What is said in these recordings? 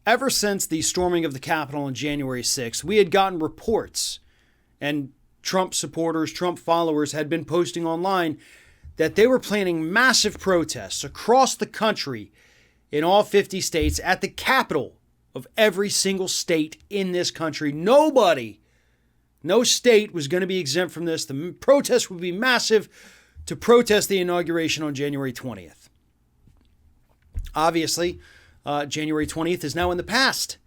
ever since the storming of the Capitol on January 6th, we had gotten reports, and Trump supporters, Trump followers had been posting online that they were planning massive protests across the country in all 50 states at the capital of every single state in this country. No state was going to be exempt from this. The protests would be massive to protest the inauguration on January 20th. Obviously, January 20th is now in the past.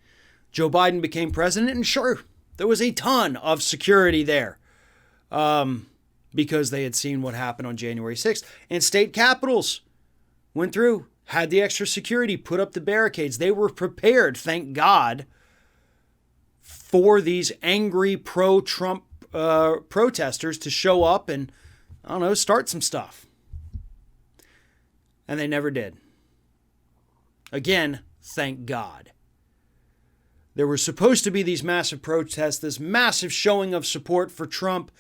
Joe Biden became president, and sure, there was a ton of security there because they had seen what happened on January 6th. And state capitals went through, had the extra security, put up the barricades. They were prepared, thank God, for these angry pro-Trump protesters to show up and, start some stuff. And they never did. Again, thank God. There were supposed to be these massive protests, this massive showing of support for Trump,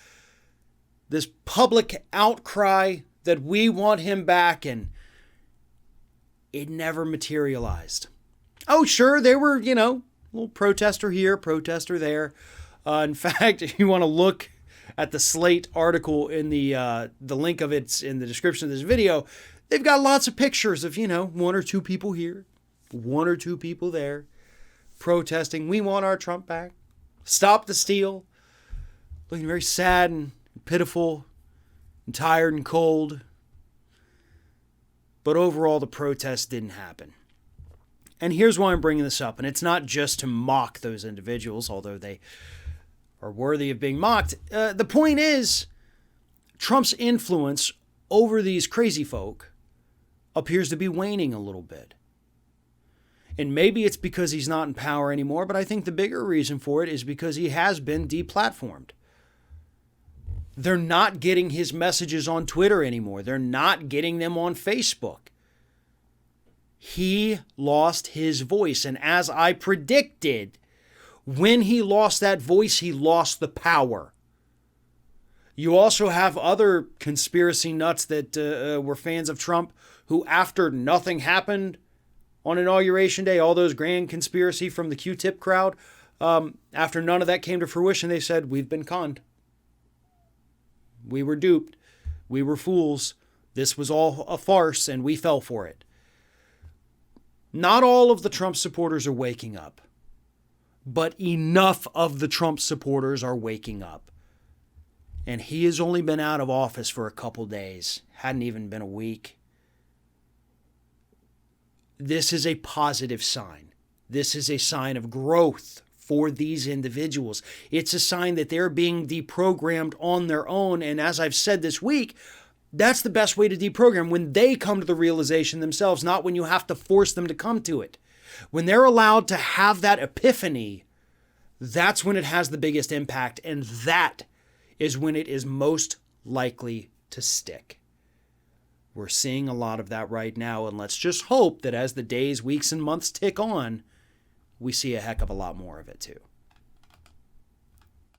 this public outcry that we want him back, and it never materialized. Oh, sure, there were, little protester here, protester there. In fact, if you want to look at the Slate article in the link of it's in the description of this video, they've got lots of pictures of, one or two people here, one or two people there, protesting. We want our Trump back. Stop the steal. Looking very sad and pitiful and tired and cold. But overall, the protest didn't happen. And here's why I'm bringing this up. And it's not just to mock those individuals, although they are worthy of being mocked. The point is, Trump's influence over these crazy folk appears to be waning a little bit. And maybe it's because he's not in power anymore, but I think the bigger reason for it is because he has been deplatformed. They're not getting his messages on Twitter anymore. They're not getting them on Facebook. He lost his voice. And as I predicted, when he lost that voice, he lost the power. You also have other conspiracy nuts that were fans of Trump who, after nothing happened on Inauguration Day, all those grand conspiracy from the Q-tip crowd, after none of that came to fruition, they said, we've been conned. We were duped. We were fools. This was all a farce, and we fell for it. Not all of the Trump supporters are waking up, but enough of the Trump supporters are waking up. And he has only been out of office for a couple days. Hadn't even been a week. This is a positive sign. This is a sign of growth for these individuals. It's a sign that they're being deprogrammed on their own. And as I've said this week, that's the best way to deprogram, when they come to the realization themselves, not when you have to force them to come to it. When they're allowed to have that epiphany, that's when it has the biggest impact. And that is when it is most likely to stick. We're seeing a lot of that right now. And let's just hope that as the days, weeks, and months tick on, we see a heck of a lot more of it too.